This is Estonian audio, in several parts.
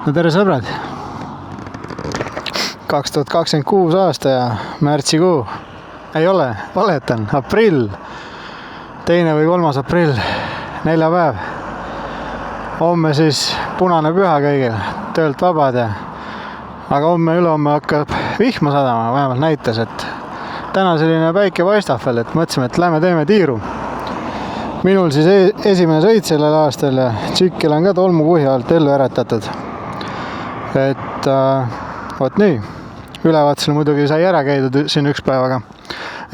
No tere sõbrad! 2026 aasta ja märtsikuu. Ei ole, valetan, aprill. 2. või 3. aprill, neljapäev. Homme siis punane püha kõigil, töölt vabad ja... Aga homme-ülehomme hakkab vihma sadama, vähemalt näitas, et täna selline päike paistab veel, et mõtlesime, et lähme teeme tiiru. Minul siis esimene sõit sellel aastal ja tšikil on ka tolmukuhja alt ellu äratatud. Et vot nii, ülevaatusel muidugi sai ära käidud siin üks päevaga.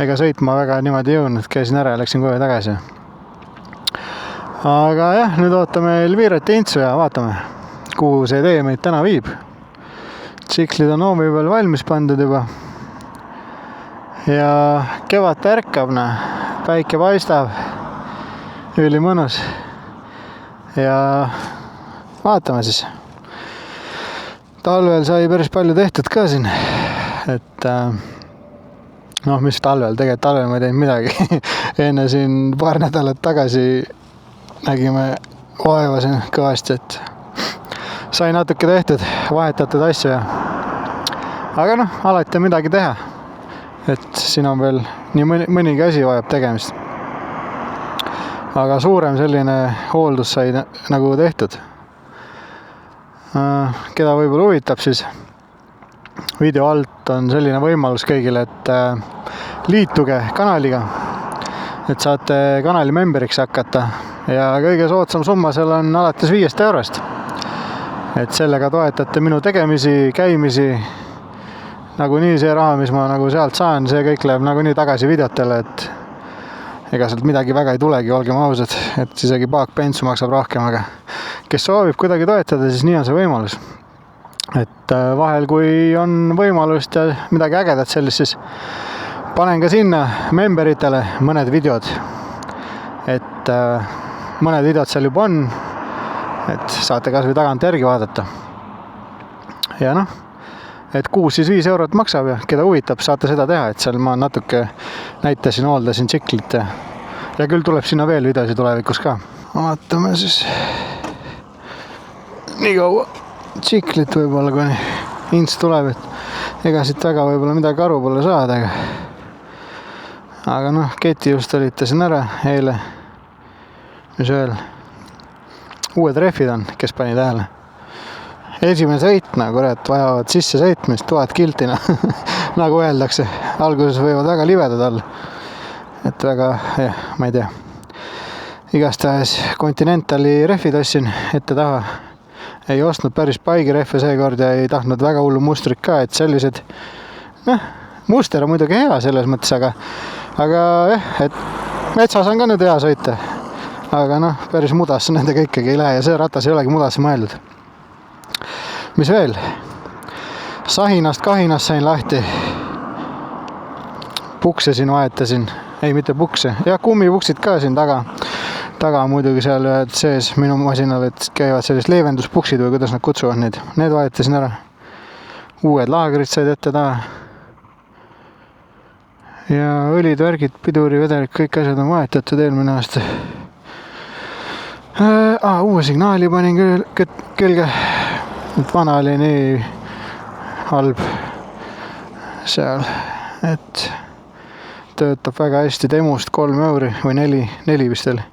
Ega sõitma väga niimoodi jõudnud, käisin ära ja läksin kohe tagasi. Aga jah, nüüd ootame Elviret ja Intsu ja vaatame, kuhu see tee meid täna viib. Tsiklid on hoovi peal valmis pandud juba. Ja kevad ärkab, päike paistab, üli mõnus. Ja vaatame siis. Talvel sai päris palju tehtud ka siin, et mis talvel, tegelikult talvel ma ei teinud midagi. Enne siin paar nädalat tagasi nägime vaeva siin kõvasti, et sai natuke tehtud, vahetatud asju ja aga alati on midagi teha, et siin on veel nii mõnigi asi vajab tegemist. Aga suurem selline hooldus sai nagu tehtud. Keda võib-olla huvitab, siis video alt on selline võimalus kõigile, et liituge kanaliga, et saate kanali memberiks hakata ja kõige soodsam summa seal on alates 5 eurost. Et sellega toetate minu tegemisi, käimisi, nagunii see raha, mis ma nagu sealt saan, see kõik läheb nagunii tagasi videotele, et ega sealt midagi väga ei tulegi, olgem ausad, et isegi paak pensu maksab rohkem, aga kes soovib kuidagi toetada, siis nii on see võimalus. Et vahel, kui on võimalust ja midagi ägedat sellist, siis panen ka sinna memberitele mõned videod. Et mõned videod seal juba on, et saate kas või tagant järgi vaadata. Ja et kuus siis 5 eurot maksab ja keda huvitab, saate seda teha, et seal ma natuke näitasin, hooldasin tsiklit ja küll tuleb sinna veel videosi tulevikus ka. Vaatame siis nii kaua tsiklit võib-olla, kui Ints tuleb, et ega siit väga võib-olla midagi aru pole saada. Aga keti just olitasin ära eile. Mis veel? Uued rehvid on, kes pani tähele. Esimene sõitna, kurat, vajavad sisse sõitmist, 1000 kilti, nagu öeldakse. Alguses võivad väga livedad olla. Et väga, ma ei tea. Igastahes Continentali rehvid ostsin ette taha. Ei ostnud päris paigi rehve seekord ja ei tahtnud väga hullu mustrit ka, et sellised, muster on muidugi hea selles mõttes, aga et metsas on ka nüüd hea sõita. Aga päris mudasse nendega ikkagi ei lähe ja see ratas ei olegi mudasse mõeldud. Mis veel? Sahinast kahinast sain lahti. Pukse siin vahetasin. Ei, mitte pukse. Ja kummipuksid ka siin taga muidugi seal sees minu masinal, et käivad sellised leevenduspuksid või kuidas nad kutsuvad neid. Need vahetasin ära. Uued laagrid said ette taha. Ja õlid, värgid, piduri, vedelik, kõik asjad on vahetatud eelmine aasta. Uue signaali panin külge. Et vana oli nii halb seal, et töötab väga hästi temust 3 euri või 4 vist oli.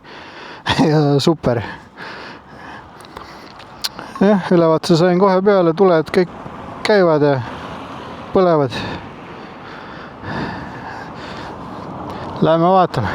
Ja super. Jah, ülevaatuse sain kohe peale, tuled kõik käivad ja põlevad. Lähme vaatame.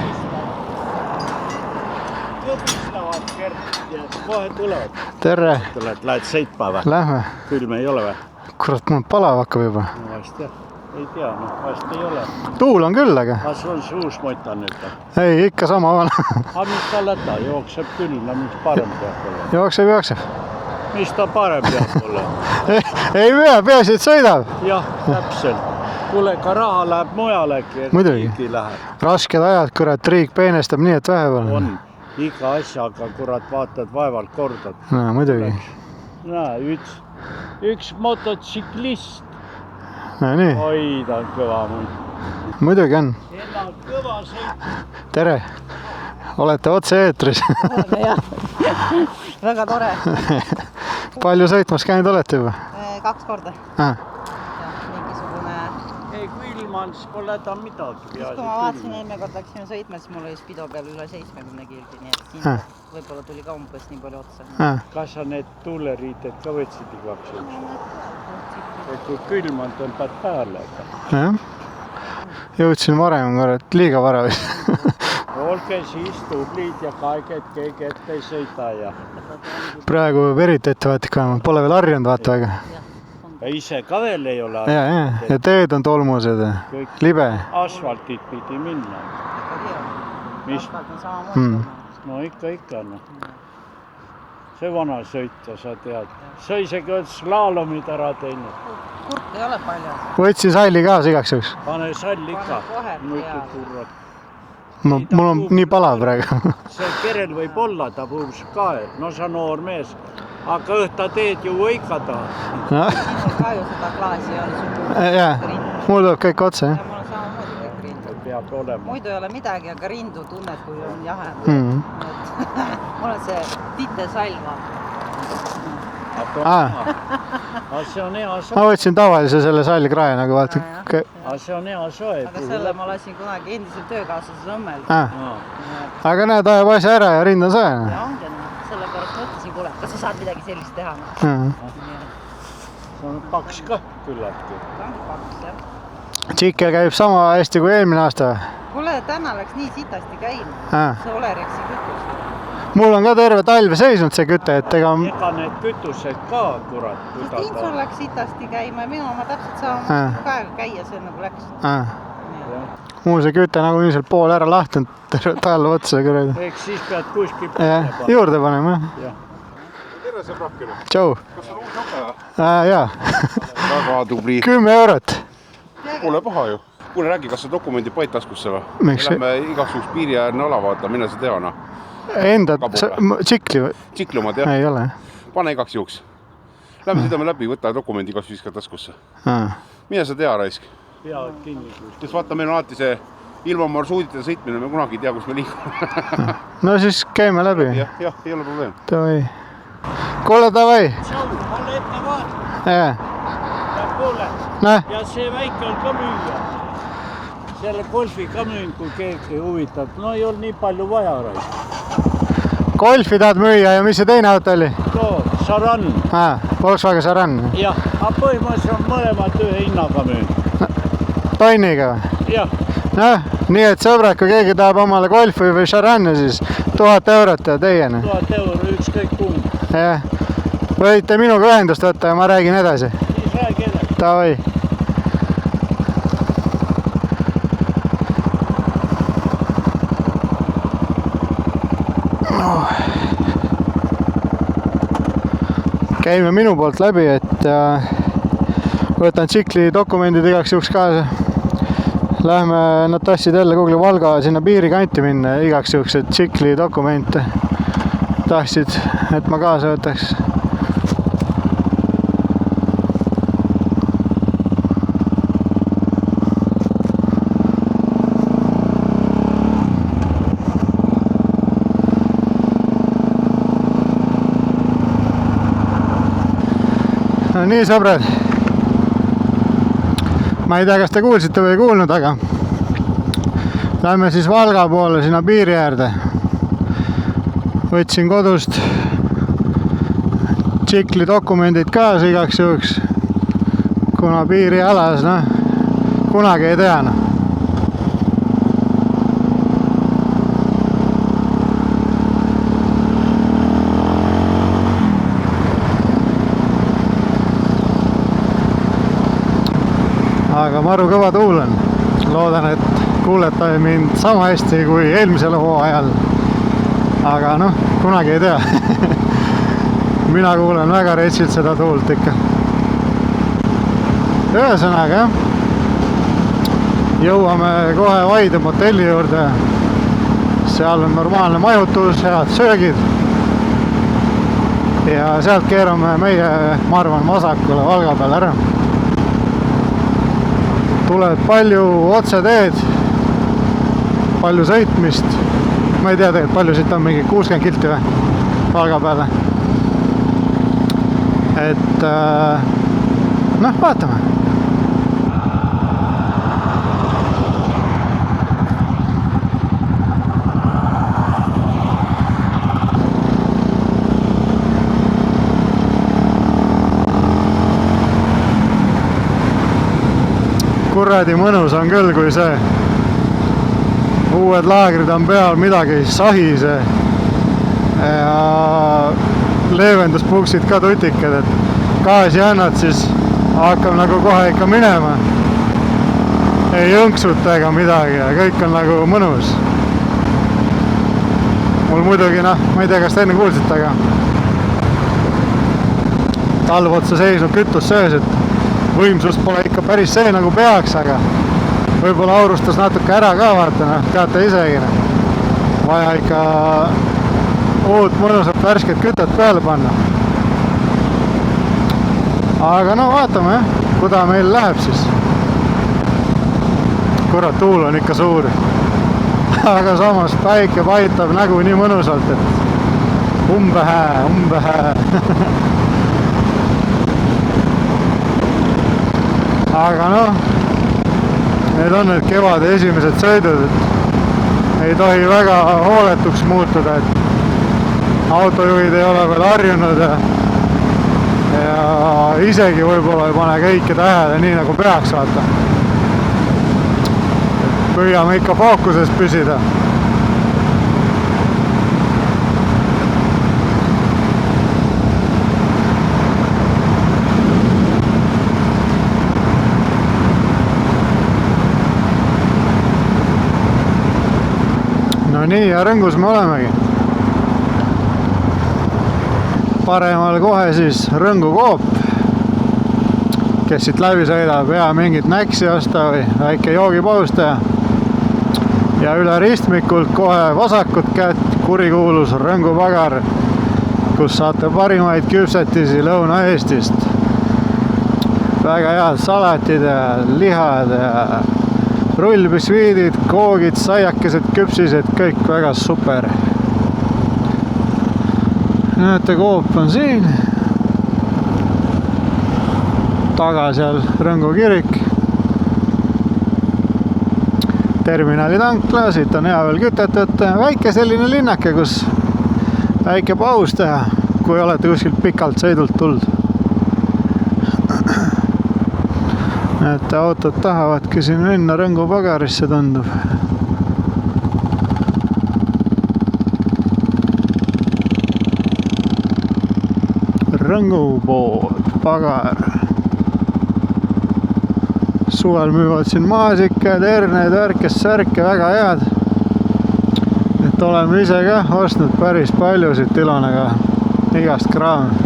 Kohe tulevad. Tere. Lähed sõitma või? Lähme. Külm ei ole või? Kurat, mul palav hakkab juba. Vast jah. Ei tea, vast ei ole. Tuul on küll, aga... Kas on see uus mota nüüd? Ei, ikka sama on. Aga mis ta läta? Jookseb küll, mis parem peab olla? Jookseb. Mis ta parem peab olla? Ei pea, peaasi, et sõidab. Jah, täpselt. Kuule, ka raha läheb mujalegi. Muidugi. Rasked ajad, kurat, riik peenestab nii, et vähe pole. On. Iga asjaga, kurat, vaatad vaevalt kordad. Muidugi. Üks mototsiklist. Nii. Oi, ta on kõva muid. Muidugi on. Ella on kõva sõit. Tere. Olete otse eetris. Väga tore. palju sõitmas käinud olete juba? 2 korda. Ah. Mingisugune... Ei, kui ilman, siis pole ta midagi. Siis kui ma vaatasin eelmine kord läksime sõitma, siis mul oli spido peal üle 70 kildi, nii et siin võib-olla tuli ka umbes nii palju otsa. Kas sa need tuuleriited ka võtsid igaks juhuks? Et kui külm on, tõmbad peale. Jah. Jõudsin varem korra, et liiga vara vist. Olge siis tublid ja kaeged keegi ette ei sõida ja... Praegu verit ette vaata, pole veel harjunud vaata väga. Ja ise ka veel ei ole ja teed on tolmused ja libe. Asfaltit pidi minna. Mis? No ikka. See vana sõitja, sa tead. Sa isegi oled slaalomid ära teinud. Kurt ei ole palju. Võtsi salli kaasa igaks juhuks. Pane salli ka. Muidu kurvad. Mul on nii palav praegu. See kerel võib olla, ta puhus ka. No sa noor mees. Aga õhta teed ju võikada. Sinul ka ju seda klaasi on sul. Jah, mul tuleb kõik otse. Ja mul on samamoodi kõik rindu. Peab olema. Muidu ei ole midagi, aga rindu tunned, kui on jahe. Mul on see tite salva. See on hea soe. Ma võtsin tavalise selle sallikrae nagu vaata. See on hea soe. Aga selle ma lasin kunagi endisel töökaaslasel õmmel. Aga näed, ajab asja ära ja rind on soe. Ja ongi, sellepärast mõtlesin, kuule, kas sa saad midagi sellist teha? See on paks ka küllaltki. Ongi paks, jah. Tšikke käib sama hästi kui eelmine aasta. Kuule, täna läks nii sitasti käima. See Olerexi kütus. Mul on ka terve talve seisnud see küte, et ega need kütused ka, kurat. Sest Insul läks sitasti käima ja minu oma täpselt sama kaega käia see nagu läks. Mul see küte nagu ilmselt pool ära lahtunud terve talve otsa. Eks siis pead kuskil juurde panema. Tere sõbrakene. Tšau. Kas on uus jope? Jaa. Väga tubli. 10 eurot. Pole paha ju. Kuule, räägi, kas sa dokumendi paid taskusse või? Miks? Lähme igaks juhuks piiri äärne ala vaata, mine sa teana. Enda tsikli või? Tsikli omad, jah? Ei ole. Pane igaks juhuks. Lähme sõidame läbi, võta dokumendi kas viska taskusse. Mine sa tea, raisk. Peavad kinni. Sest vaata, meil on alati see ilma marsuudita sõitmine, me kunagi ei tea, kus me liigume. No siis käime läbi. Jah, ei ole probleem. Davai. Kuule, davai. Tšau, ole ette vaata. Ja kuule. Ja see väike on ka müüa. Selle golfi ka müün, kui keegi huvitab. No ei olnud nii palju vaja, raisk. Golfi tahad müüa ja mis see teine auto oli? No, Saran. Volkswagen Saran. Jah, aga põhimõtteliselt on mõlemad ühe hinnaga müün. Tonniga või? Jah. Noh, nii et sõbrad, kui keegi tahab omale Golfi või Saranne, siis 1000 eurot ja teieni. 1000 euro, ükskõik kumb. Jah, võite minuga ühendust võtta ja ma räägin edasi. Siis räägi edasi. Davai. Käime minu poolt läbi, et võtan tsikli dokumendid igaks juhuks kaasa. Lähme, nad tahtsid jälle Google'i Valga sinna piirikanti minna igaks juhuks, et tsikli dokumente tahtsid, et ma kaasa võtaks. No nii, sõbrad. Ma ei tea, kas te kuulsite või ei kuulnud, aga lähme siis Valga poole sinna piiri äärde. Võtsin kodust tsikli dokumendid kaasa igaks juhuks, kuna piiri alas, kunagi ei tea. Aga maru kõva tuul on. Loodan, et kuulete mind sama hästi kui eelmisel hooajal. Aga kunagi ei tea. Mina kuulen väga retsilt seda tuult ikka. Ühesõnaga, jõuame kohe Vaide motelli juurde. Seal on normaalne majutus, head söögid. Ja sealt keerame meie, ma arvan, vasakule Valga peale ära. Tuleb palju otseteed, palju sõitmist. Ma ei tea tegelikult, palju siit on mingi 60 kilti või Valga peale. et noh, vaatame. Kuradi mõnus on küll, kui see uued laagrid on peal, midagi ei sahise ja leevenduspuksid ka tutikad, et gaasi annad, siis hakkab nagu kohe ikka minema. Ei jõnksuta ega midagi ja kõik on nagu mõnus. Mul muidugi, noh, ma ei tea, kas te enne kuulsite, aga talv otsa seisnud kütus söös, et võimsus pole ikka päris see nagu peaks, aga võib-olla aurustas natuke ära ka, vaata, noh, teate isegi. Vaja ikka uut mõnusat värsket kütet peale panna. Aga no vaatame, kuda meil läheb siis. Kurat, tuul on ikka suur. Aga samas päike paitab nägu nii mõnusalt, et umbehää. Aga noh, need on need kevade esimesed sõidud, et ei tohi väga hooletuks muutuda, et autojuhid ei ole veel harjunud ja isegi võib-olla ei pane kõike tähele nii nagu peaks, vaata. Püüame ikka fookuses püsida. No nii, ja Rõngus me olemegi. Paremal kohe siis Rõngu Coop, kes siit läbi sõidab ja mingit näksi osta või väike joogipaus teha. Ja üle ristmikult kohe vasakut kätt kurikuulus Rõngu Pagar, kus saate parimaid küpsetisi Lõuna-Eestist. Väga head salatid ja lihad ja rullbisviidid, koogid, saiakesed, küpsised, kõik väga super. Näete, Coop on siin. Taga seal Rõngu kirik. Terminali tankla, siit on hea veel kütet võtta. Väike selline linnake, kus väike paus teha, kui olete kuskilt pikalt sõidult tulnud. Näete, autod tahavadki siin minna Rõngu Pagarisse, tundub. Rõngu pood, Pagar. Suvel müüvad siin maasikad, herned, värkes-särke, väga head. Et oleme ise ka ostnud päris palju siit Ilonega igast kraami.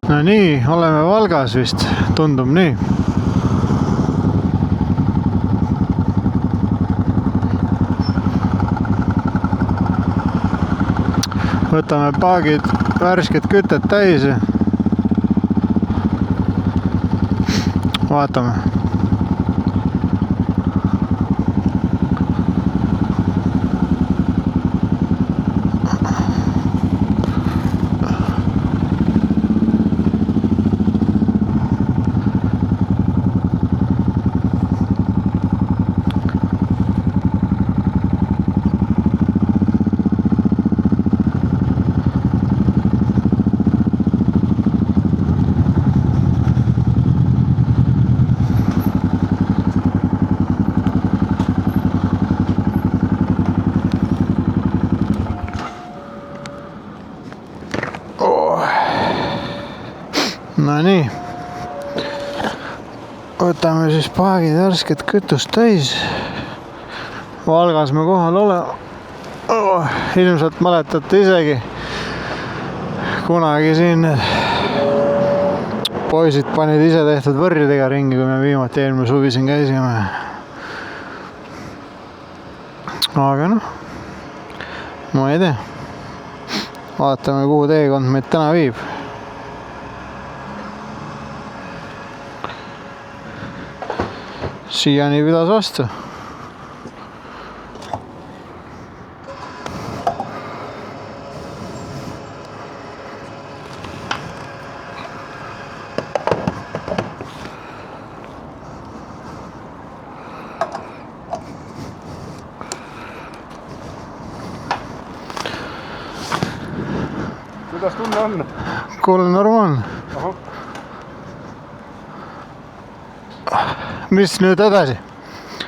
No nii, oleme Valgas vist, tundub nii. Võtame paagid värsket kütet täis ja vaatame. No nii. Võtame siis paagid värsket kütust täis. Valgas me kohal oleme. Ilmselt mäletate isegi. Kunagi siin poisid panid ise tehtud võrridega ringi, kui me viimati eelmine suvi siin käisime. Aga noh, ma ei tea. Vaatame, kuhu teekond meid täna viib. Siiani pidas vastu. Kuidas tunne on? Kuule, normaalne. Mis nüüd edasi?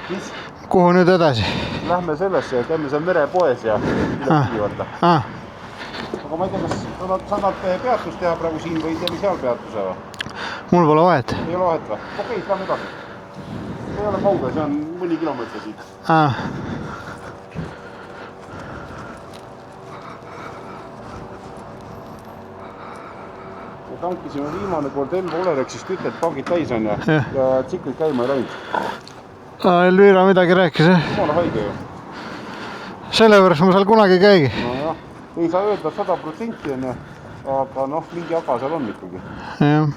Mis? Kuhu nüüd edasi? Lähme sellesse, käime seal merepoes ja vaata. Aga ma ei tea, kas sa annad peatust teha praegu siin või teeme seal peatuse või? Mul pole vahet. Ei ole vahet või? Okei, lähme edasi. See ei ole kaugel, see on mõni kilomeetri siit. Tankisime viimane kord Elva Olerexis kütet, paagid täis on ja tsiklid käima ei läinud. Elvira midagi rääkis, jah? Jumala haige ju. Sellepärast ma seal kunagi käigi. No jah, ei saa öelda 100% on, aga noh, mingi jaga seal on ikkagi. Jah.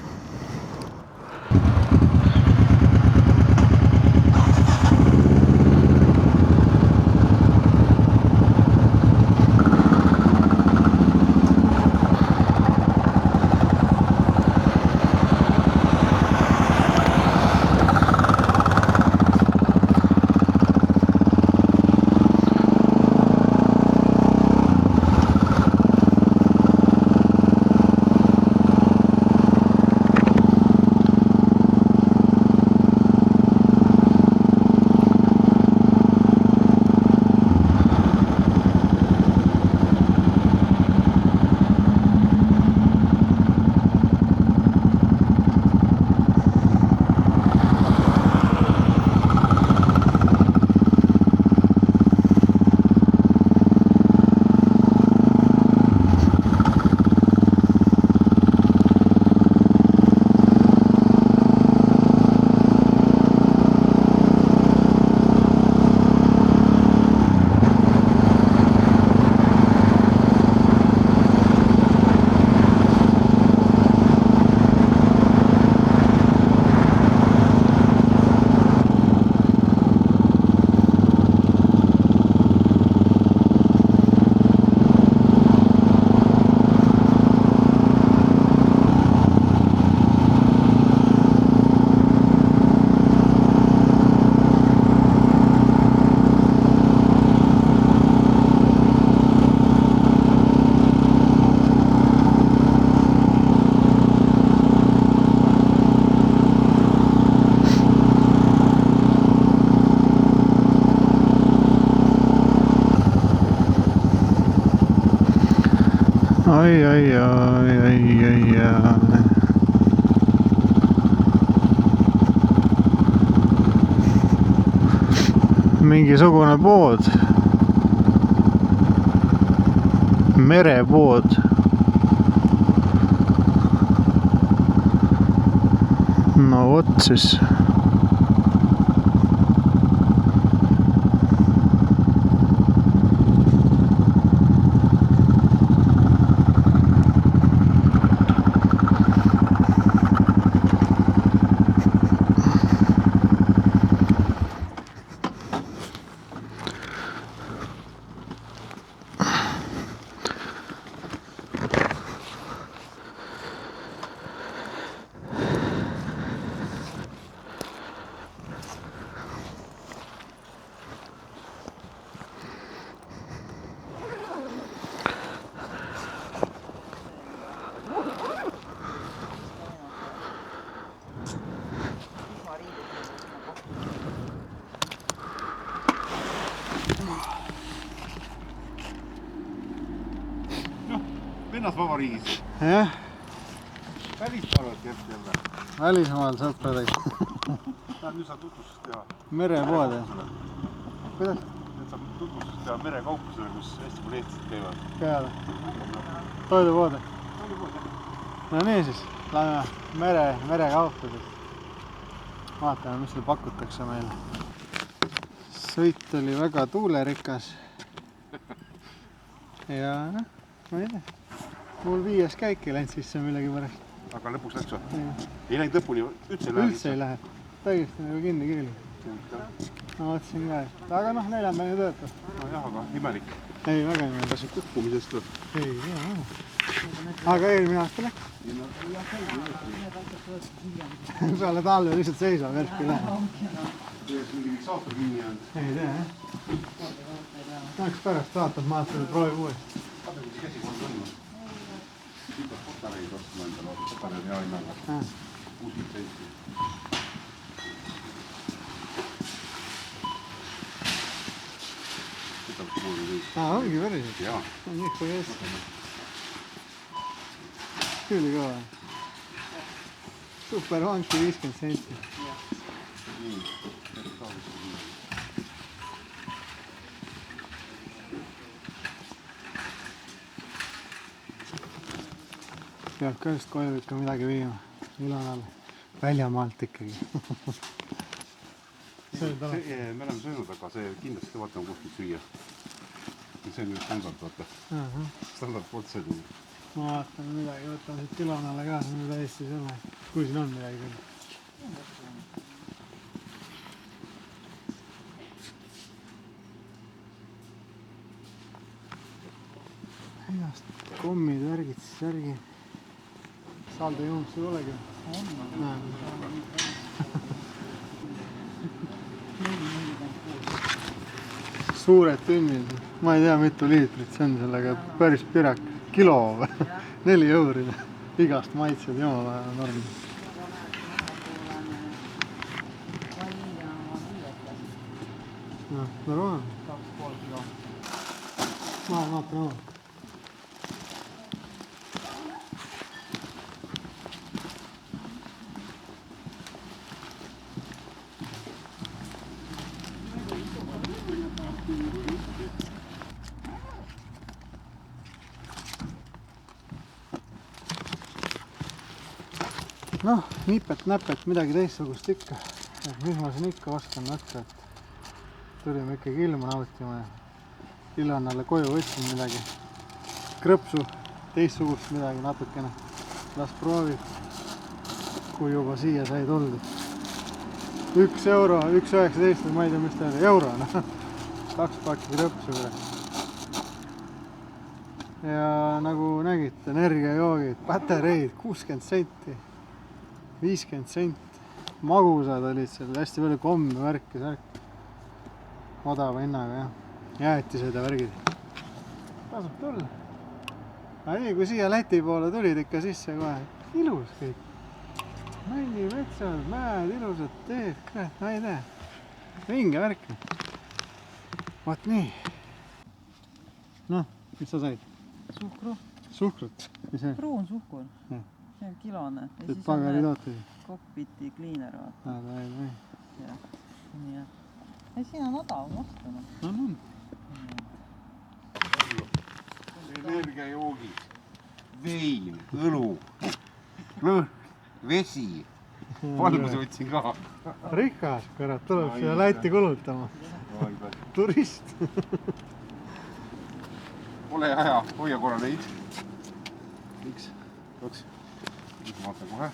Ai. Mingisugune pood. Merepood. No vot siis. Vennasvabariigis. Jah. välismaal Kert jälle. Välismaal sõpradega. Nüüd saad tutvustust teha. Merepoode. Kuidas? Nüüd saab tutvustust teha merekauplusele, kus hästi palju eestlased käivad. Peale. Toidupoode. No nii siis, lähme merekaupadest. Vaatame, mis seal pakutakse meile. Sõit oli väga tuulerikas. Ja noh, ma ei tea. Mul 5. käik ei läinud sisse millegi pärast. Aga lõpuks läks või? Ei läinud lõpuni, üldse ei lähe? Üldse ei lähe. Täiesti nagu kinni kiili. Ma mõtlesin ka, et aga noh, 4 päeva töötab. No jah, aga imelik. Ei, väga imelik. Kas see kukkumisest või? Ei, aga eelmine aasta läks. Peale talve lihtsalt seisab, värk ei lähe. Tees mingi saatur kinni jäänud. Ei tea, jah. Tahaks pärast vaatab, maatame, proovib uuesti. Vaata, kui käsi kord on. Siit on patareid ostma endale, patareid hea hinnaga. 60 senti. Ongi päriselt. Jaa. On nii kui ees. Küll kõva. Super vanki 50 senti. Nii. Peab ka just koju ikka midagi viima. Ilanal. Väljamaalt ikkagi. Me oleme söönud, aga see kindlasti vaatame kuskilt süüa. See on nüüd standard, vaata. Standard protseduur. Ma vaatan midagi, võtan siit Ilanale ka, see on täiesti selle. Kui siin on midagi küll. Igast kommid, värgid, särgid. Saldo juhus ei olegi. Suured tünnid, ma ei tea mitu liitrit see on sellega, päris pirak, kilo või 4 euri, igast maitsed, jumala norm. Noh, normaalne. 2,5 kilo. Ma vaatan oma. Noh, nipet-näpet, midagi teistsugust ikka. Mis ma siin ikka oskan võtta, et tulime ikkagi ilma nautima ja Ilanale koju võtsin midagi. Krõpsu, teistsugust midagi natukene. Las proovib, kui juba siia sai tuldud. 1 euro, 1,19, ma ei tea, mis ta oli, euro, noh. 2 pakki krõpsu. Ja nagu nägite, energiajoogid, patareid, 60 senti. 50 senti. Magusad olid seal, hästi palju komme, värki, särk. Odava hinnaga, jah. Jäätised ja värgid. Tasub tulla. Aga nii, kui siia Läti poole tulid ikka sisse kohe. Ilus kõik. Männi metsad, mäed, ilusad teed, kurat, ma ei tea. Vinge värk. Vaat nii. Noh, mis sa said? Suhkru. Suhkrut? Mis see? Pruunsuhkur. See on kilone. See pagari tooted? Cockpiti cleaner, vaata. Jah. Nii, jah. Ja siin on odavam osta. On. Energiajoogid, vein, õlu, lõhk, vesi. Valguse võtsin ka. Rikas, kurat, tuleb siia Läti kulutama. Turist. Ole hea, hoia korra neid. 1, 2. Vaata kohe.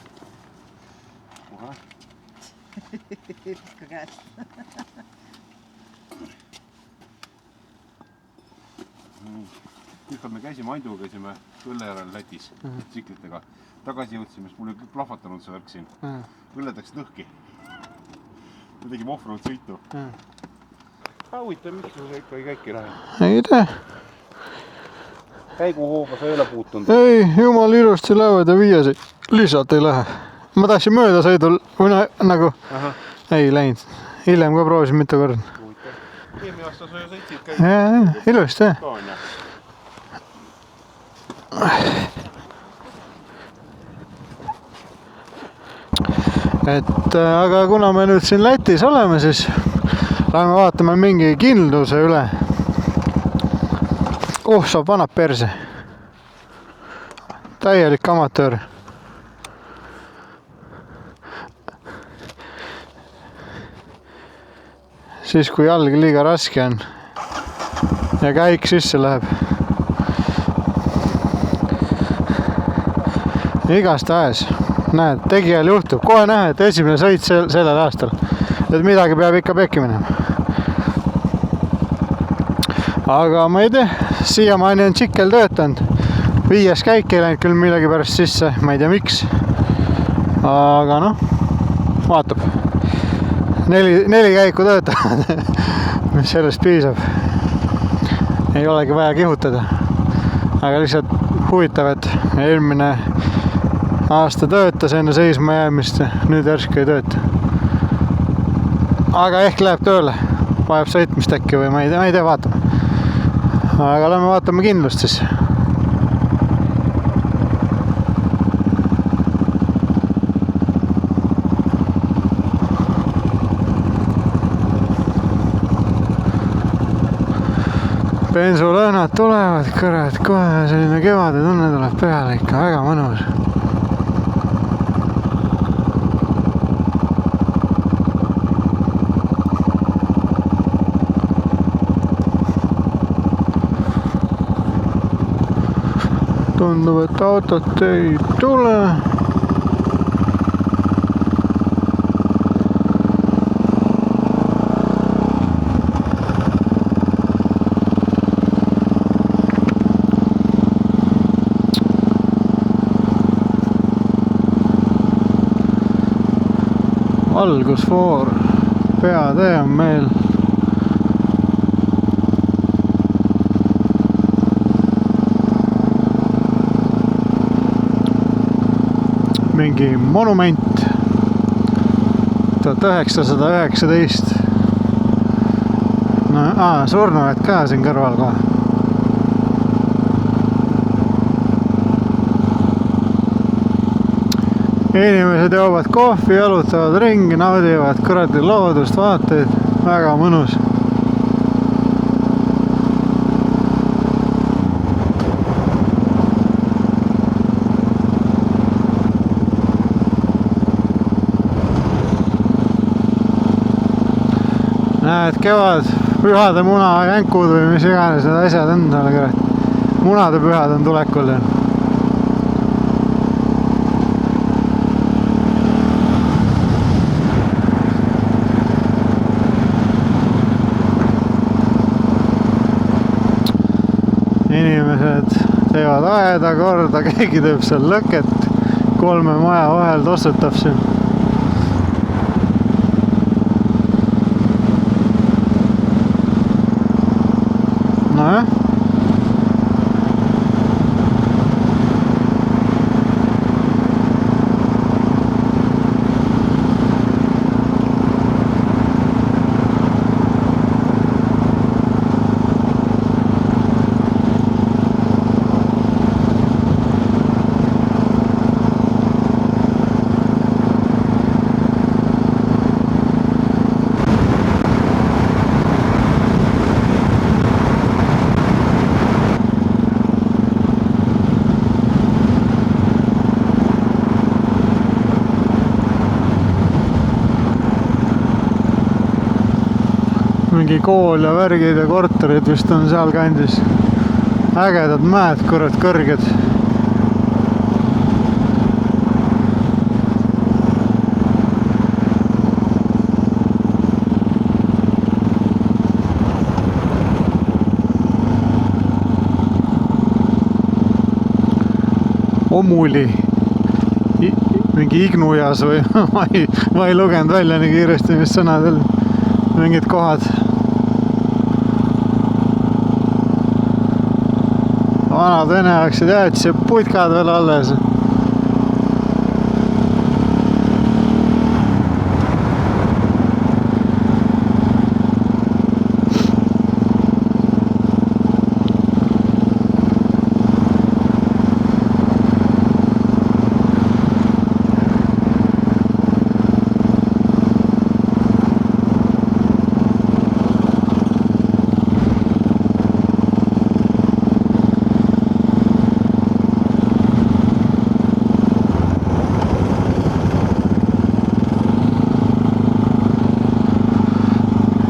Kohe. Viska käest. Nüüd me käisime Anduga, käisime õlle järel Lätis tsiklitega. Tagasi jõudsime, siis mul oli plahvatanud see värk siin. Õlled läksid lõhki. Me tegime ohvrunud sõitu. Huvitav, miks see ikka ei käiki lähe? Ei tea. Käiguhooba sa ei ole puutunud? Ei, jumal ilusti lähevad ja viiasid. Lihtsalt ei lähe. Ma tahtsin mööda sõidul, nagu ei läinud. Hiljem ka proovisin mitu korda. Eelmine aasta sa ju sõitsid Jaa, ilusti jah. et aga kuna me nüüd siin Lätis oleme, siis läheme vaatame mingi kindluse üle. Saab vanad perse. Täielik amatöör. Siis kui jalg liiga raske on ja käik sisse läheb. Igastahes, näed, tegijal juhtub. Kohe nähe, et esimene sõit sellel aastal. Et midagi peab ikka pekki minema. Aga ma ei tea, siiamaani on tšikkel töötanud. 5. käik ei läinud küll millegi pärast sisse, ma ei tea miks. Aga noh, vaatab. 4 käiku töötavad, mis sellest piisab. Ei olegi vaja kihutada. Aga lihtsalt huvitav, et eelmine aasta töötas enne seisma jäämist ja nüüd järsku ei tööta. Aga ehk läheb tööle, vajab sõitmist äkki või ma ei tea, vaatame. Aga lähme vaatame kindlust siis. Bensulõhnad tulevad, kõrvad, kohe selline kevade tunne tuleb peale ikka, väga mõnus. Tundub, et autot ei tule. Valgusfoor, peatee on meil. Mingi monument 1919. No, surnuaed ka siin kõrval kohe. Inimesed joovad kohvi, jalutavad ringi, naudivad kuradi loodust, vaateid, väga mõnus. Näed, kevad, pühade muna, jänkud või mis iganes need asjad on, munade pühad on tulekul. Inimesed teevad aeda korda, keegi teeb seal lõket 3 maja vahel, tossutab siin. Nojah. Mingi kool ja värgid ja korterid vist on seal kandis. Ägedad mäed, kurat, kõrged. Omuli. Mingi Ignujas või ma ei lugenud välja nii kiiresti, mis sõnadel. Mingid kohad. Vanad veneaegsed jäätis ja putkad veel alles.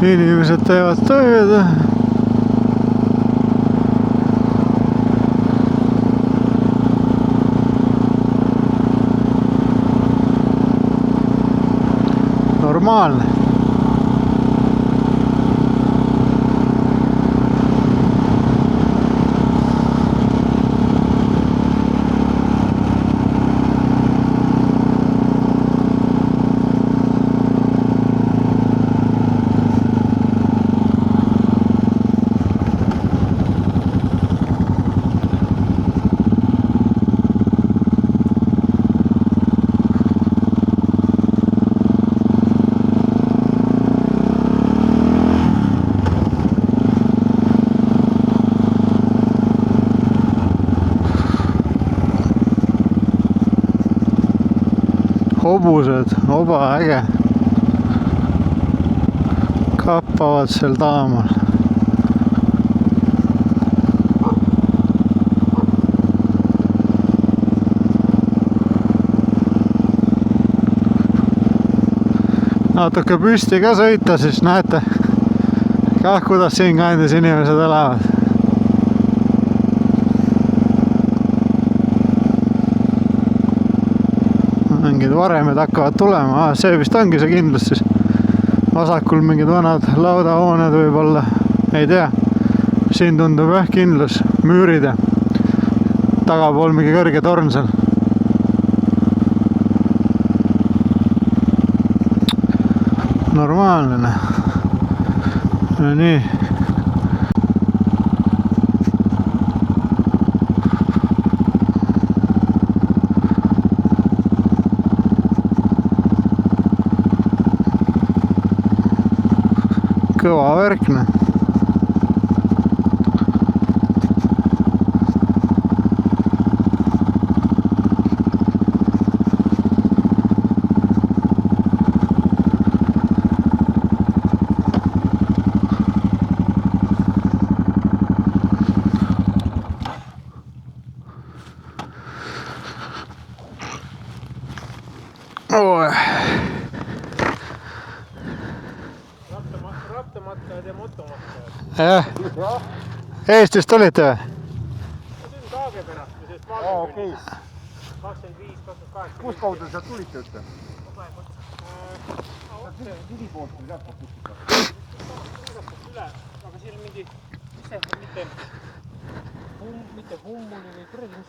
inimesed teevad tööd. Normaalne. Hobused, oba äge. Kappavad seal taamal. Natuke püsti ka sõita, siis näete kah, kuidas siin kandis inimesed elavad. Mingid varemed hakkavad tulema, see vist ongi see kindlus siis. Vasakul mingid vanad laudahooned võib-olla, ei tea. Siin tundub jah kindlus, müürid ja tagapool mingi kõrge torn seal. Normaalne. No nii. Kõva värkne. Rattamatkajad ja motomatkajad. Jah. Eestist olite või? See on Kaage pärast, või sellest Okei. 25-28. Kus kaudu sealt tulite üldse? Tuli poolt või sealt poolt kuskilt? Üle, aga siin on mingi, mis see, mitte hummuli või kuradi,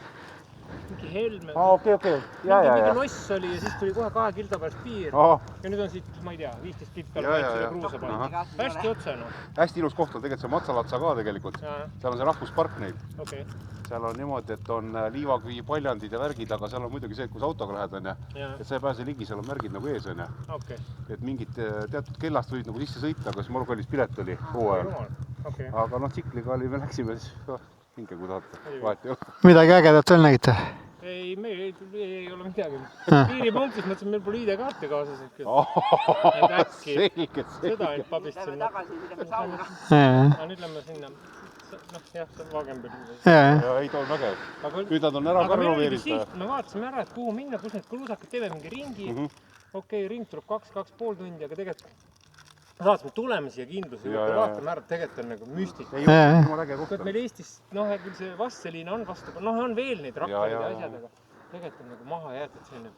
mingi helme. Okei. Mingi noss oli ja siis tuli kohe 2 kildo pärast piir. Ja nüüd on siit, ma ei tea, 15 kildo peal selle kruusa pannud. Hästi otse, noh. Hästi ilus koht on tegelikult see Matsalatsa ka tegelikult. Seal on see rahvuspark neil. Seal on niimoodi, et on liivaküü paljandid ja värgid, aga seal on muidugi see, et kus autoga lähed on ja et sa ei pääse ligi, seal on märgid nagu ees on ja. Et mingid teatud kellast võid nagu sisse sõita, aga siis mul kallis pilet oli hooajal. Aga noh, tsikliga oli, me läksime siis, minge kui tahate, vahet ei ole. Midagi ägedat veel nägite? Ei, meil ei ole midagi. Piiripunktis mõtlesin, meil pole ID-kaarti kaasas. Et äkki seda ainult pabistsin. Aga nüüd lähme sinna. Noh, jah, see on Vagenberg. Ja ei too vägev. Nüüd nad on ära ka renoveeritud. Me vaatasime ära, et kuhu minna, kus need kruusakad teeme mingi ringi. Okei, ring tuleb 2,5 tundi, aga tegelikult vaatasime tulemisi ja kindlusi. Vaatame ära, tegelikult on nagu müstika. Meil Eestis, noh, küll see Vastseliina on vastu, noh, on veel neid rakkarid ja asjad, aga tegelikult on nagu maha jäetud selline.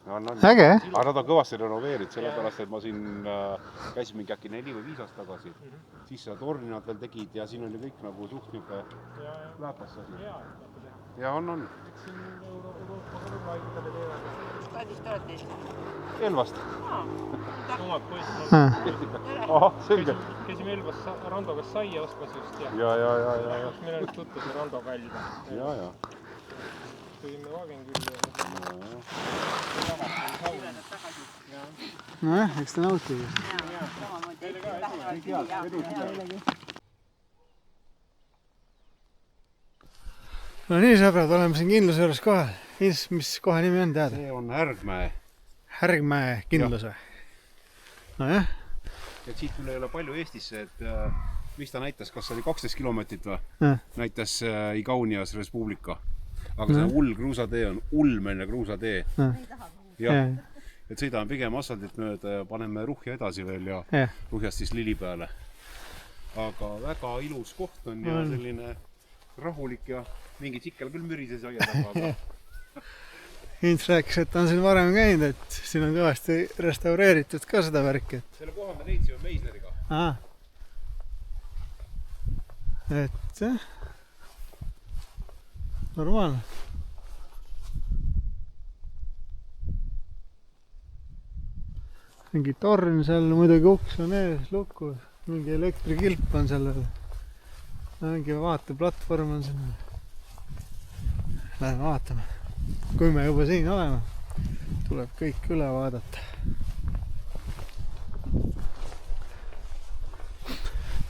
Äge. Aga nad on kõvasti renoveeritud, sellepärast, et ma siin käisin mingi äkki 4 või 5 aastat tagasi. Siis seda torni nad veel tegid ja siin on ju kõik nagu suht niuke lähepas asi. Ja on. Siin Euroopa kõrvaigudele teevad. Mis kandist te olete Eestis? Elvast. Omad poisid. Ahah, selge. Käisime Elvas Randogas saia ostmas just ja. Ja. Meil on tutvus Rando kallida. Ja. Tulime Vagen küll. Nojah, eks ta nautigi. No nii, sõbrad, oleme siin kindluse juures kohal. Mis koha nimi on teada? See on Härgmäe. Härgmäe kindlus või? Nojah. Et siit küll ei ole palju Eestisse, et mis ta näitas, kas oli 12 kilomeetrit või? Näitas Igaunias Respublika. Aga see hull kruusatee on ulmeline kruusatee. Et sõidame pigem asfaldilt mööda ja paneme Ruhja edasi veel ja Ruhjast siis Lili peale. aga väga ilus koht on ja selline rahulik ja mingi tsikkel küll mürises aia taga, aga Hint rääkis, et ta on siin varem käinud, et siin on kõvasti restaureeritud ka seda värki. selle koha me leidsime Meisneriga. Et jah, normaalne. Mingi torn seal, muidugi uks on ees lukus, mingi elektrikilp on sellel. Mingi vaateplatvorm on siin. Läheme vaatame. Kui me juba siin oleme, tuleb kõik üle vaadata.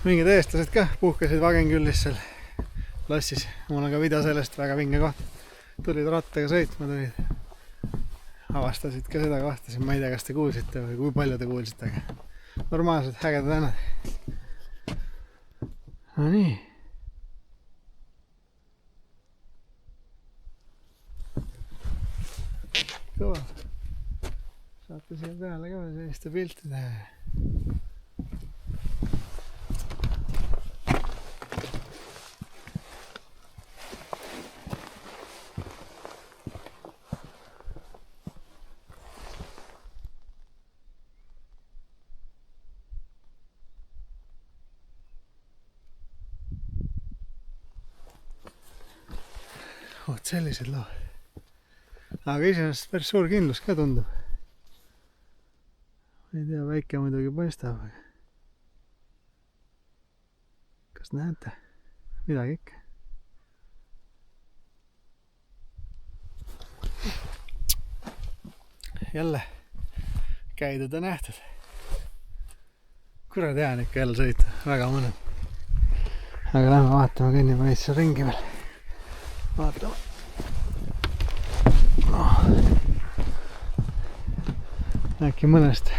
Mingid eestlased ka puhkasid Vagenküllis seal lassis. Mul on ka video sellest, väga vinge koht. Tulid rattaga sõitma, avastasid ka seda kohta siin. Ma ei tea, kas te kuulsite või kui palju te kuulsite, aga normaalselt hägedad annad. No nii. Kõva. Saate siia peale ka selliste pilti teha. Oot, sellised lood. Aga iseenesest päris suur kindlus ka tundub. Ei tea, väike muidugi paistab. Kas näete? Midagi ikka. Jälle käidud ja nähtud. Kurat jään ikka jälle sõita. Väga mõned. Aga lähme vaatame kõnnipaitsa ringi veel. Vaatame. Äkki mõnest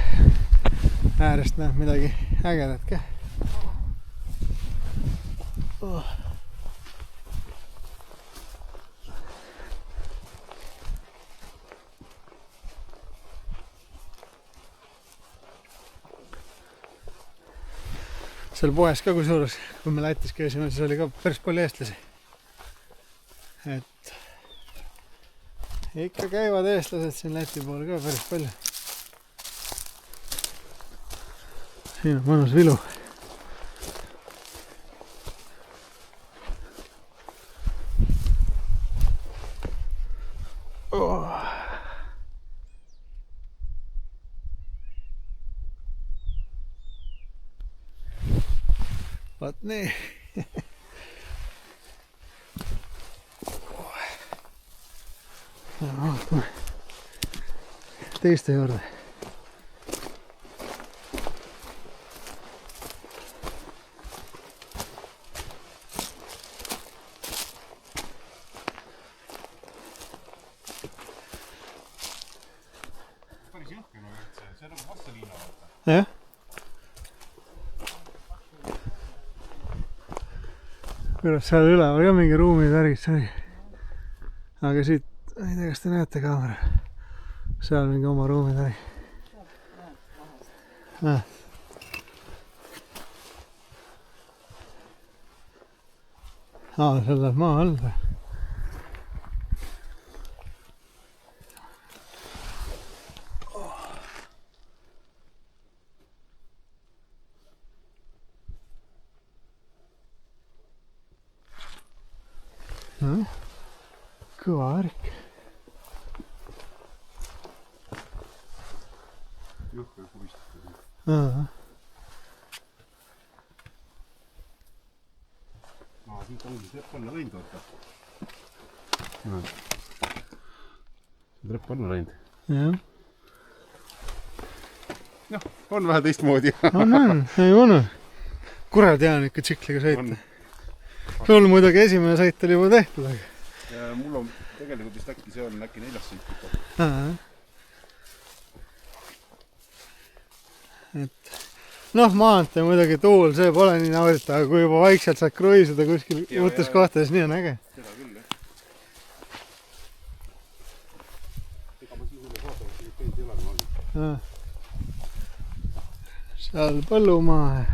äärest näeb midagi ägedat ka. Seal poes ka kusjuures, kui me Lätis käisime, siis oli ka päris palju eestlasi. Et ikka käivad eestlased siin Läti pool ka päris palju. Siin on mõnus vilu. Vaat nii. Vaatame teiste juurde. Päris jõhke no üldse, see on nagu vasseliina vaata. Jah. Kurat, seal üleval ka mingi ruumid värgis oli. Aga siit, ei tea, kas te näete kaamera. Seal mingi oma ruumid oli. Seal läheb maa all või? Kõva värk. Jõhker puistatud. Siit ongi trepp alla läinud, vaata. Trepp alla läinud. Jah. Jah, on vähe teistmoodi. On, ei mõnu. Kurat jään ikka tsikliga sõita. Sul muidugi esimene sõit oli juba tehtud, aga... Ja mul on tegelikult vist äkki see on äkki 4 sõit. Et noh, maantee muidugi tuul, see pole nii nauditav, aga kui juba vaikselt saad kruiisida kuskil uutes kohtades, nii on äge. Seda küll, jah. Ega ma siis üle vaatama, et käid elama. Seal põllumaa.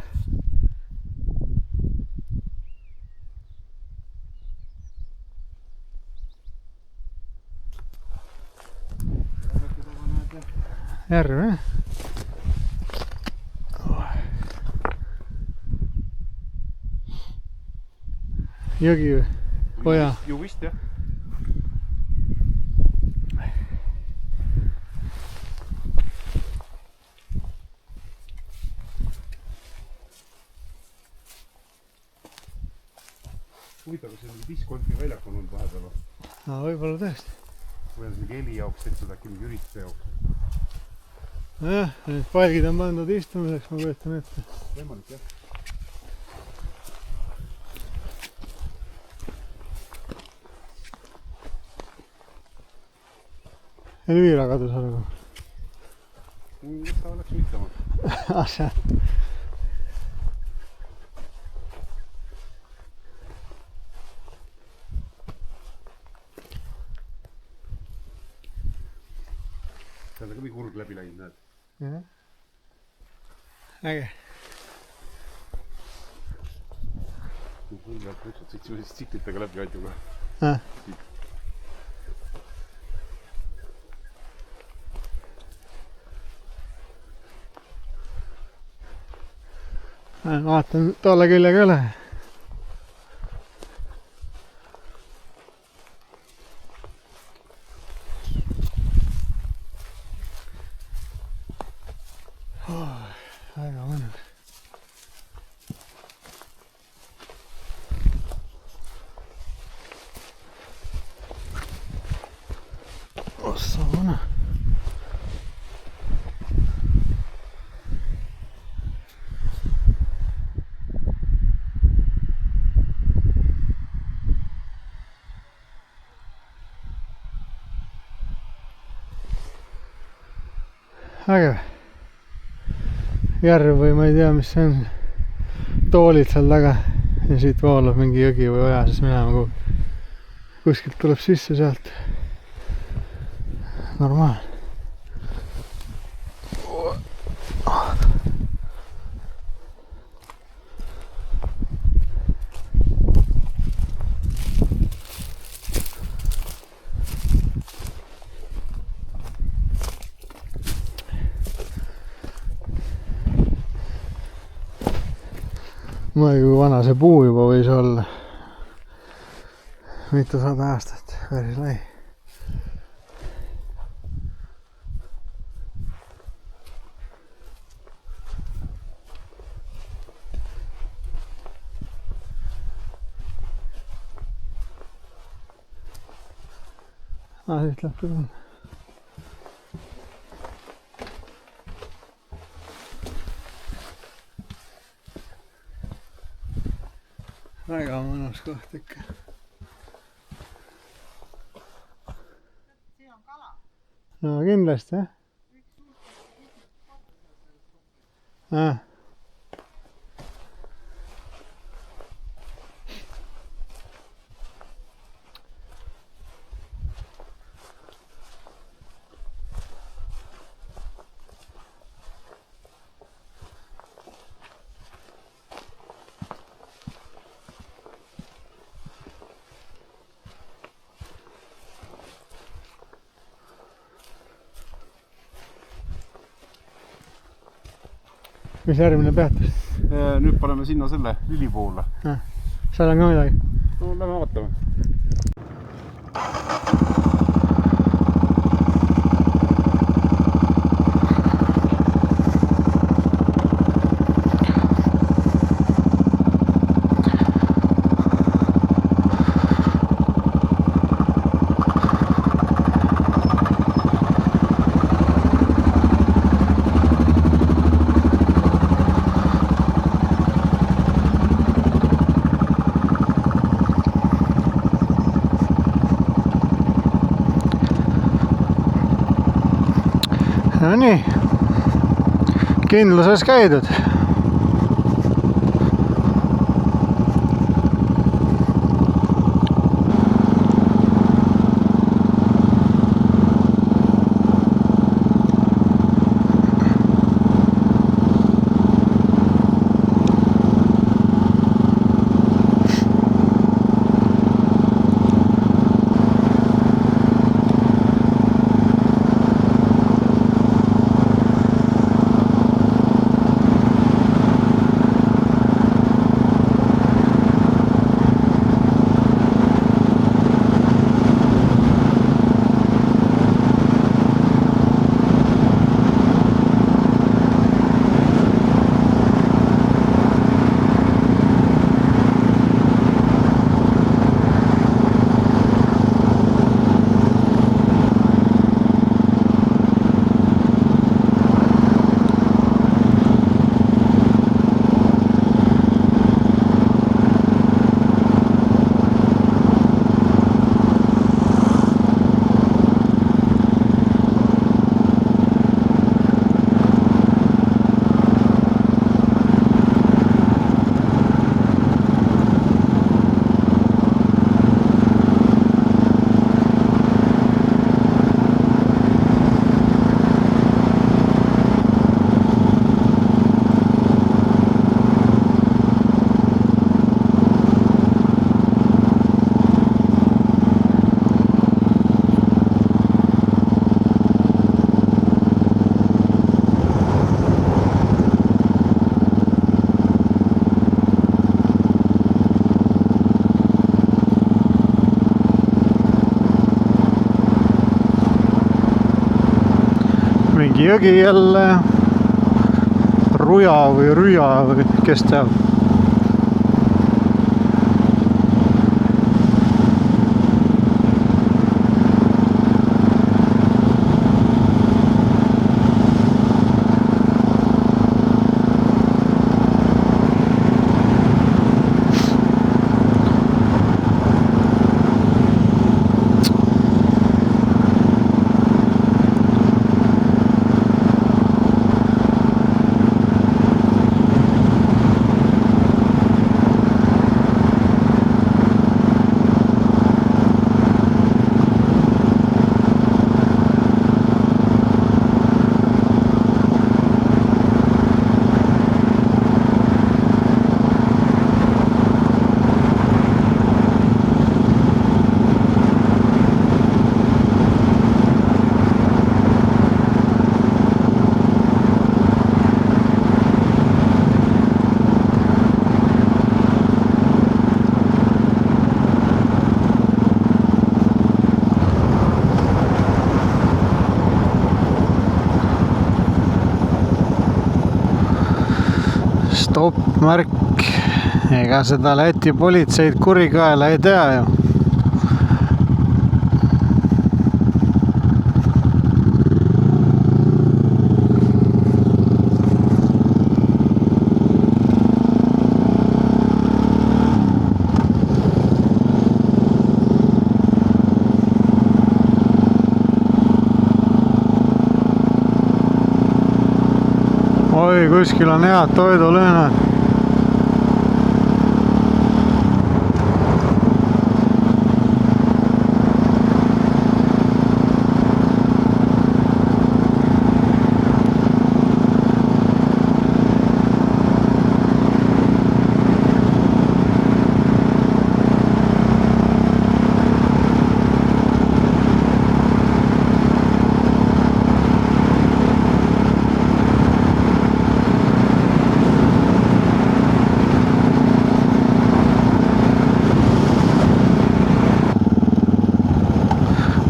järv, jah? Jõgi või? Oja. Ju vist, jah. Huvitav, kas see on discgolfi väljak on olnud vahepeal? No, võib-olla tõesti. Või on see mingi heli jaoks tehtud, äkki mingi ürituse jaoks? Jah, need palgid on pandud istumiseks, ma kujutan ette. Võimalik, jah. Elvira kadus arvu. Mis ta oleks ütlema? Asja. See on ka mingi kurg läbi läinud, näed. Jah. Äge. Kurg läheb putsud, sõitsime siis tsiklitega läbi Aidjuga. Vaatan tolle küljega üle. Väga mõnus. Ossa mõnus. Äge. Järv või ma ei tea, mis see on. Toolid seal taga ja siit voolab mingi jõgi või oja siis minema. Kuskilt tuleb sisse sealt. Normaal. Ma ei tea, kui vana see puu juba võis olla. Mitusada aastat, päris lai. Siit läheb küll. Väga mõnus koht ikka. See on kala. No kindlasti, jah. Mis järgmine peatus? Nüüd paneme sinna selle lili poole. Seal on ka midagi? No lähme vaatame. No nii, kindluses käidud. mingi jõgi jälle. Ruja või Rüja või kes teab. Stopp-märk, ega seda Läti politseid kurikaela ei tea ju. Oi, kuskil on head toidulõhnad.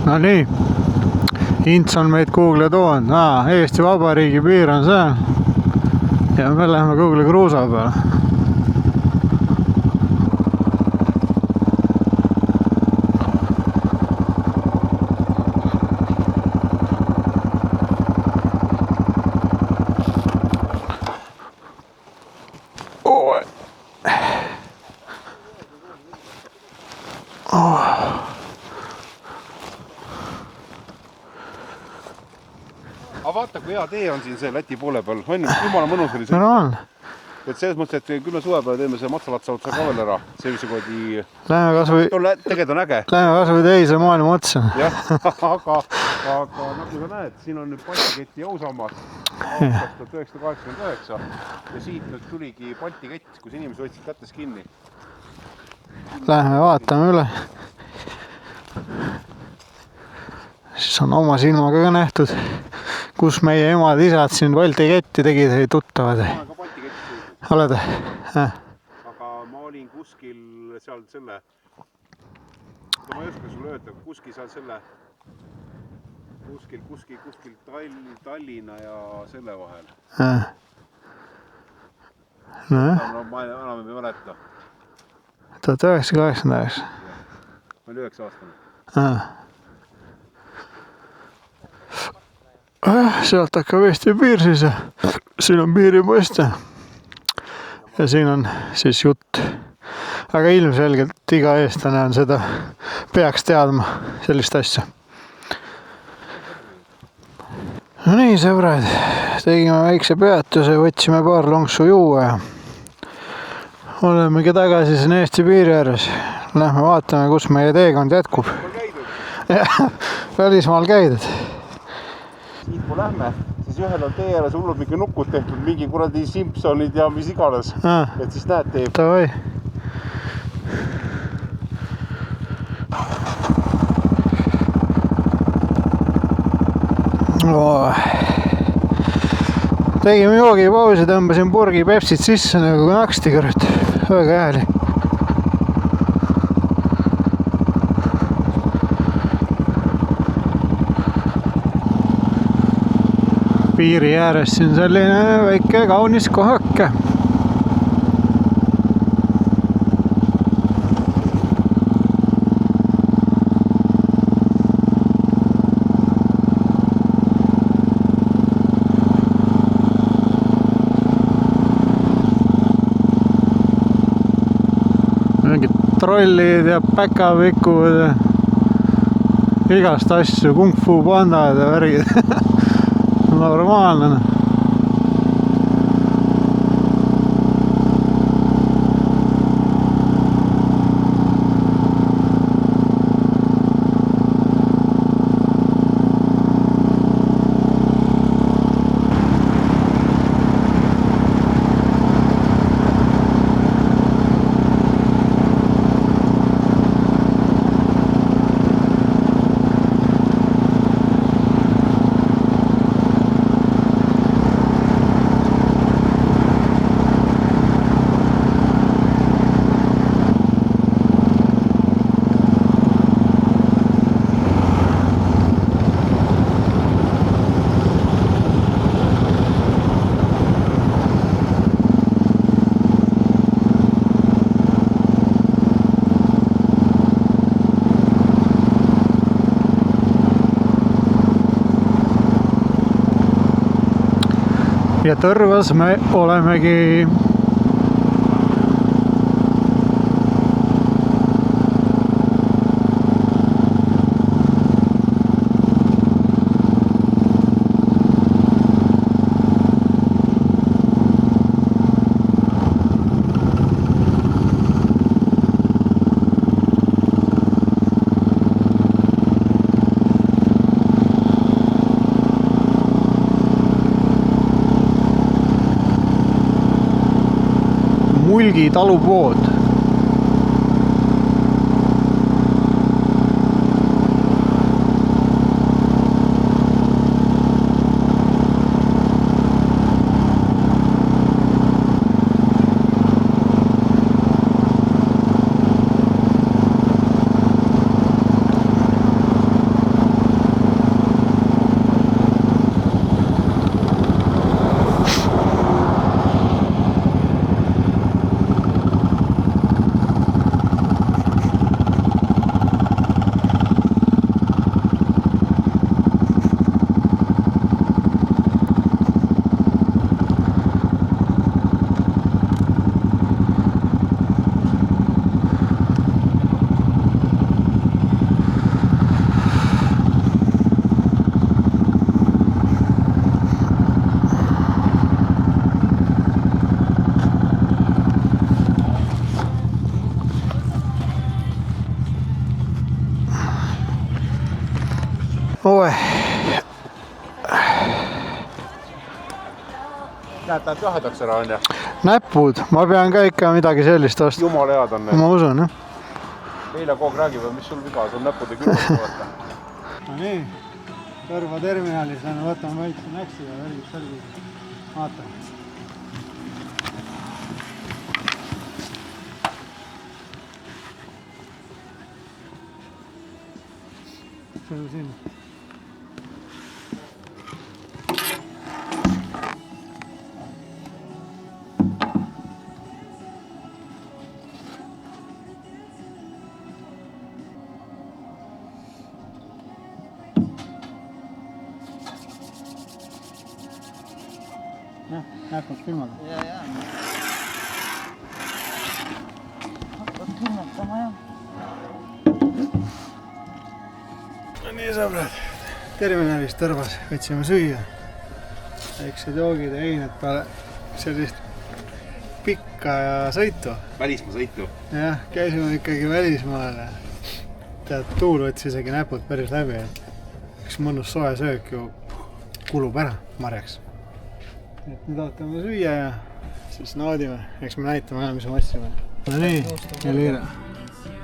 No nii, Ints on meid Google'i toonud, Eesti Vabariigi piir on seal ja me läheme Google'i kruusa peale. Aga vaata, kui hea tee on siin see Läti poole peal. On jumala mõnus oli see. No on. Et selles mõttes, et küll me suve peale teeme see Matsalatsa ka veel ära. See mis koodi... Lähme kasvõi... Tegelikult on äge. Lähme kasvõi teise maailma otsa. Jah, aga nagu sa näed, siin on nüüd Baltiketi jõusammas aastast 1989 ja siit nüüd tuligi Baltikett, kus inimesed võtsid kätes kinni. Lähme vaatame üle. Siis on oma silmaga ka nähtud, kus meie emad-isad siin Baltiketti tegid, ei tuttavad. Ma olen ka Baltiketti. Oled? Aga ma olin kuskil seal selle, ma ei oska sulle öelda, kuskil seal selle, kuskil Tallinna ja selle vahel. Ma enam ei mäleta. 1989. Ma olin 9 aastane. Sealt hakkab Eesti piir siis ja siin on piiripost ja siin on siis jutt. Aga ilmselgelt iga eestlane on seda, peaks teadma sellist asja. No nii, sõbrad, tegime väikse peatuse, võtsime paar lonksu juua ja olemegi tagasi siin Eesti piiri ääres. Lähme vaatame, kus meie teekond jätkub. Välismaal käidud. Siit kui lähme, siis ühel on tee ääres hullud mingi nukud tehtud, mingi kuradi Simpsonid ja mis iganes. Et siis näed teeb. Tavai. Tegime joogipausi, tõmbasin purgi Pepsit sisse nagu naksti, kurat. Väga hääli. piiri ääres siin selline väike kaunis kohake. Mingid trollid ja päkapikud ja igast asju, kung fu pandad ja värgid. Normaalne. Ja Tõrvas me olemegi. Mulgi talupood. Oi. Näed, läheb jahedaks ära on ja. Näpud, ma pean ka ikka midagi sellist ostma. Jumala head on need. Ma usun, jah. Eile kogu räägib, mis sul viga, sul näppude külmast vaata. No nii, Tõrva terminalis on, võtame väikse näksi ja värgid särgid. Vaata. See on siin. Hakkad külmada? Jaa. Hakkad külmetama, jah. No nii, sõbrad. Terminalist Tõrvas võtsime süüa. Väiksed joogid ja eined peale sellist pikka sõitu. Välismaa sõitu. Jah, käisime ikkagi välismaal. Tead, tuul võttis isegi näpud päris läbi. Üks mõnus soe söök ju kulub ära marjaks. Et nüüd ootame süüa ja siis naudime. Eks me näitame ka, mis me otsime. No nii, Elira.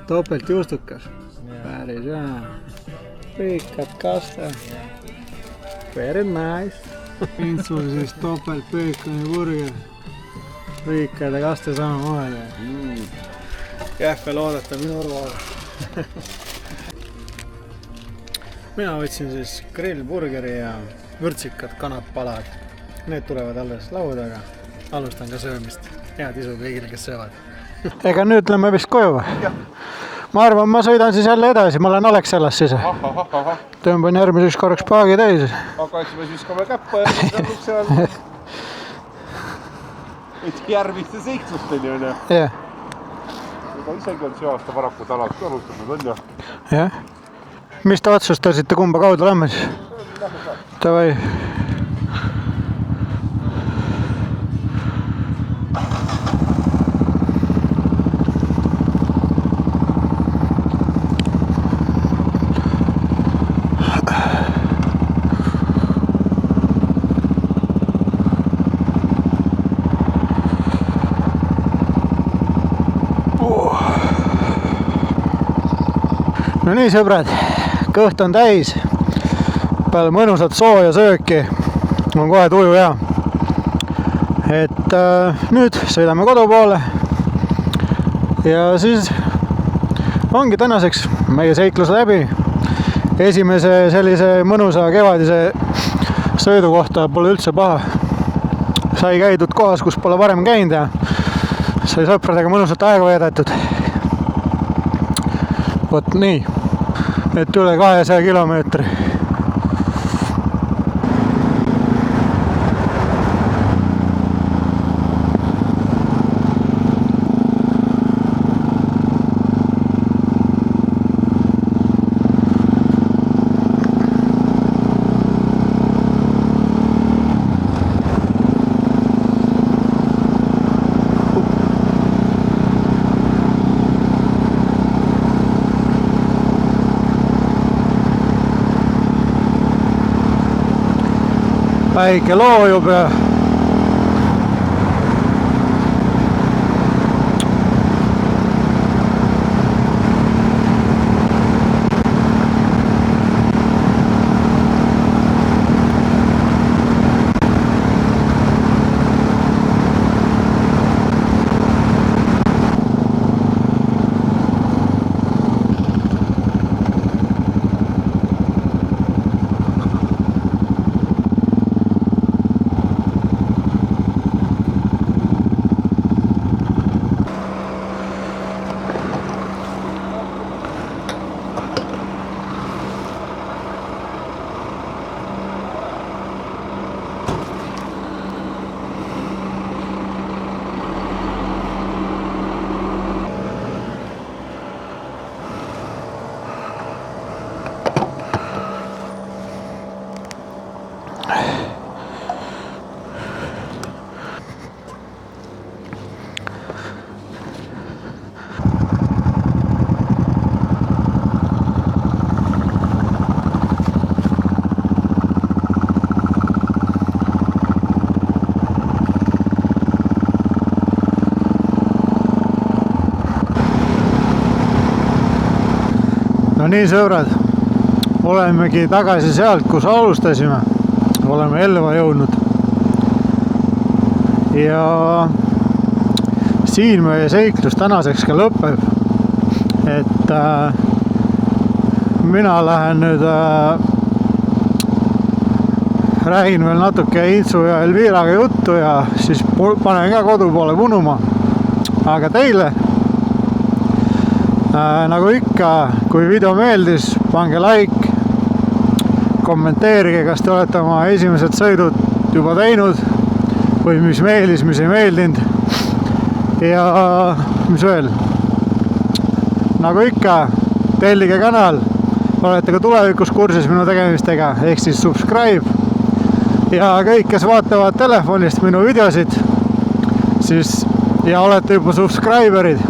Topelt juustukas. Päris hea. Pikad kaste. Very nice. Pintsul siis topelt peekoni burger. Pikad ja kaste samamoodi. Kähve loodata minu arvaada. mina võtsin siis grillburgeri ja vürtsikad kanapalad. Need tulevad alles laua taga. Alustan ka söömist. Head isu kõigile, kes söövad. Ega nüüd lähme vist koju või? Ma arvan, ma sõidan siis jälle edasi. Ma olen Alexelas siis. Tõmban järgmiseks korraks paagi täis. Aga eks me viskame käppa ja seal ukse all. Et järgmiste seiksusteni on ju. Jah. Ega isegi on see aasta paraku talad ka alustatud on ju. Jah. Mis te otsustasite, kumba kaudu lähme siis? Tavai. No nii, sõbrad, kõht on täis. Peale mõnusat sooja sööki on kohe tuju hea. Et nüüd sõidame kodu poole. Ja siis ongi tänaseks meie seiklus läbi. Esimese sellise mõnusa kevadise sõidu kohta pole üldse paha. Sai käidud kohas, kus pole varem käinud ja sai sõpradega mõnusat aega veedetud. Vot nii, et üle 200 kilomeetri. Päike loojub ja no nii, sõbrad, olemegi tagasi sealt, kus alustasime. Oleme Elva jõudnud. Ja siin meie seiklus tänaseks ka lõpeb. Et mina lähen nüüd räägin veel natuke Intsu ja Elviraga juttu ja siis panen ka kodu poole punuma. Aga teile nagu ikka, kui video meeldis, pange like, kommenteerige, kas te olete oma esimesed sõidud juba teinud või mis meeldis, mis ei meeldinud. Ja mis veel? Nagu ikka, tellige kanal, olete ka tulevikus kursis minu tegemistega, ehk siis subscribe. Ja kõik, kes vaatavad telefonist minu videosid siis, ja olete juba subscriberid,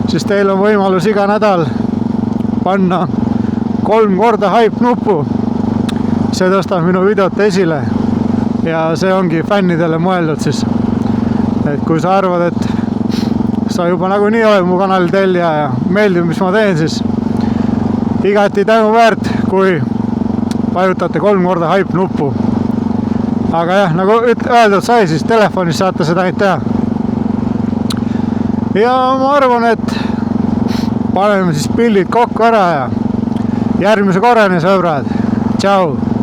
siis teil on võimalus iga nädal panna 3 korda hype nupu. See tõstab minu videot esile ja see ongi fännidele mõeldud siis. Et kui sa arvad, et sa juba nagunii oled mu kanali tellija ja meeldib, mis ma teen, siis igati tänuväärt, kui vajutate 3 korda hype nuppu. Aga jah, nagu öeldud sai, siis telefonis saate seda ainult teha. Ja ma arvan, et paneme siis pildid kokku ära ja järgmise korrani, sõbrad. Tšau.